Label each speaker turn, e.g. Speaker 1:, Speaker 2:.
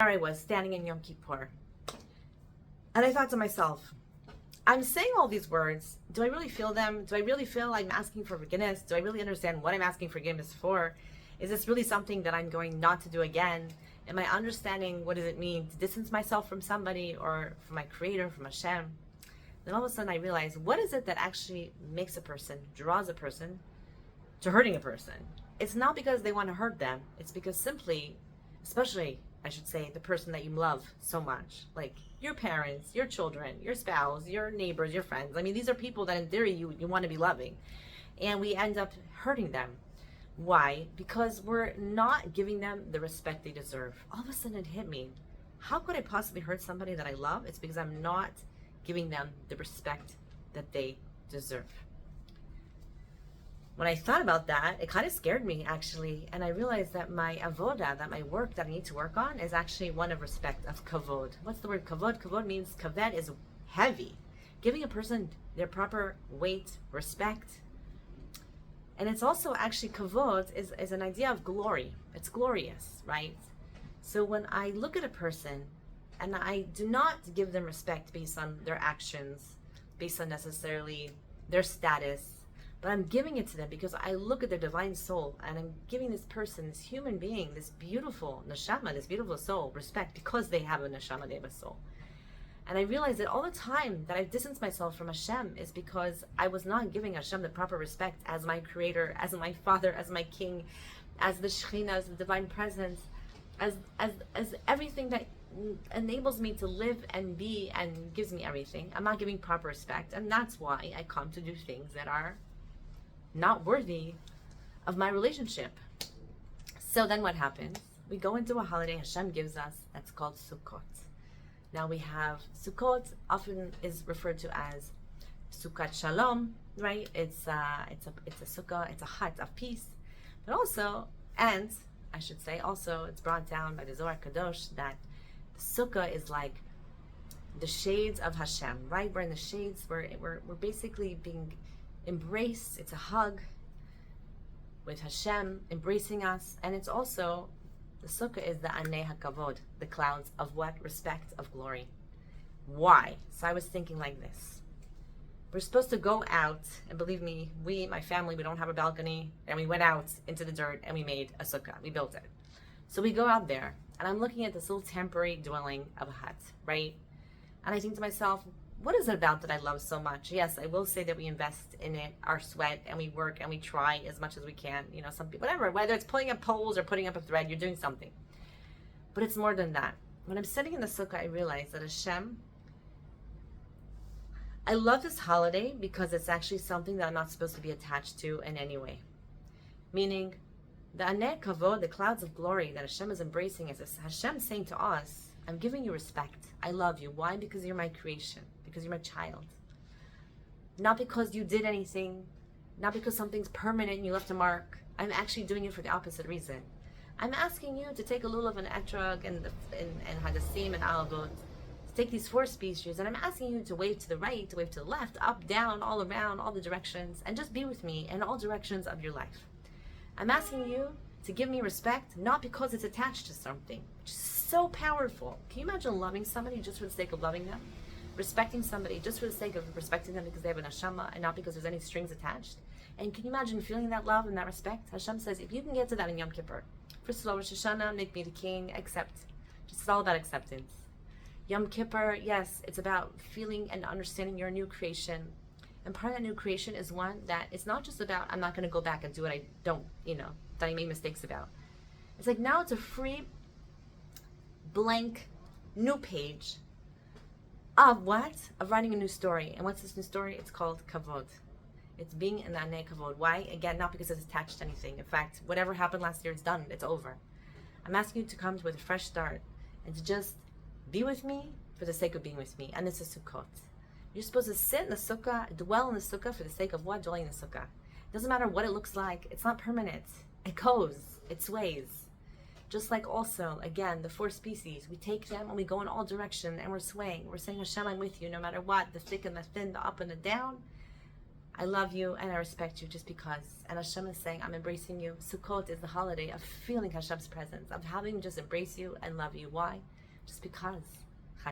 Speaker 1: there I was standing in Yom Kippur. And I thought to myself, I'm saying all these words. Do I really feel them? Do I really feel I'm asking for forgiveness? Do I really understand what I'm asking forgiveness for? Is this really something that I'm going not to do again? Am I understanding what does it mean to distance myself from somebody or from my creator, from Hashem? Then all of a sudden I realized, what is it that actually makes a person, draws a person to hurting a person? It's not because they want to hurt them. It's because simply, especially, I should say, the person that you love so much, like your parents, your children, your spouse, your neighbors, your friends. I mean, these are people that in theory you want to be loving. And we end up hurting them. Why? Because we're not giving them the respect they deserve. All of a sudden it hit me. How could I possibly hurt somebody that I love? It's because I'm not giving them the respect that they deserve. When I thought about that, it kind of scared me actually, and I realized that my avoda, that my work that I need to work on, is actually one of respect, of kavod. What's the word kavod? Kavod means kaved is heavy, giving a person their proper weight, respect, and it's also actually kavod is an idea of glory. It's glorious, right? So when I look at a person and I do not give them respect based on their actions, based on necessarily their status, but I'm giving it to them because I look at their divine soul and I'm giving this person, this human being, this beautiful neshama, this beautiful soul, respect because they have a neshama, they have a soul. And I realized that all the time that I've distanced myself from Hashem is because I was not giving Hashem the proper respect as my creator, as my father, as my king, as the Shekhinah, as the divine presence, as everything that enables me to live and be and gives me everything. I'm not giving proper respect, and that's why I come to do things that are not worthy of my relationship. So then what happens? We go into a holiday Hashem gives us that's called Sukkot. Now we have Sukkot, often is referred to as Sukkot Shalom, right? It's a sukkah, it's a hut of peace. But also, and I should say also, it's brought down by the Zohar Kadosh that sukkah is like the shades of Hashem, right? We're in the shades, we're basically being embraced. It's a hug with Hashem embracing us, and it's also, the sukkah is the Anei HaKavod, the clouds of what? Respect, of glory. Why? So I was thinking like this. We're supposed to go out, and believe me, my family, we don't have a balcony, and we went out into the dirt and we made a sukkah. We built it. So we go out there, and I'm looking at this little temporary dwelling of a hut, right? And I think to myself, what is it about that I love so much? Yes, I will say that we invest in it, our sweat, and we work and we try as much as we can. You know, some people, whatever, whether it's pulling up poles or putting up a thread, you're doing something. But it's more than that. When I'm sitting in the sukkah, I realize that Hashem, I love this holiday because it's actually something that I'm not supposed to be attached to in any way. Meaning, the Anei Kavod, the clouds of glory that Hashem is embracing us, is Hashem saying to us, I'm giving you respect. I love you. Why? Because you're my creation. Because you're my child. Not because you did anything. Not because something's permanent and you left a mark. I'm actually doing it for the opposite reason. I'm asking you to take a lulav and etrog and hadassim and alavot, to take these 4 species, and I'm asking you to wave to the right, to wave to the left, up, down, all around, all the directions, and just be with me in all directions of your life. I'm asking you to give me respect, not because it's attached to something, which is so powerful. Can you imagine loving somebody just for the sake of loving them? Respecting somebody just for the sake of respecting them because they have a neshama and not because there's any strings attached? And can you imagine feeling that love and that respect? Hashem says, if you can get to that in Yom Kippur, first of all, Rosh Hashanah, make me the king, accept. Just it's all about acceptance. Yom Kippur, yes, it's about feeling and understanding you're a new creation. And part of that new creation is one that it's not just about, I'm not going to go back and do what I don't, that I made mistakes about. It's like now it's a free, blank, new page of what? Of writing a new story. And what's this new story? It's called Kavod. It's being in the Anei Kavod. Why? Again, not because it's attached to anything. In fact, whatever happened last year, it's done. It's over. I'm asking you to come with a fresh start and to just be with me for the sake of being with me. And this is Sukkot. You're supposed to sit in the sukkah, dwell in the sukkah for the sake of what? Dwelling in the sukkah. It doesn't matter what it looks like. It's not permanent. It goes. It sways. Just like also, again, the 4 species. We take them and we go in all directions and we're swaying. We're saying, Hashem, I'm with you no matter what. The thick and the thin, the up and the down. I love you and I respect you just because. And Hashem is saying, I'm embracing you. Sukkot is the holiday of feeling Hashem's presence, of having just embrace you and love you. Why? just because.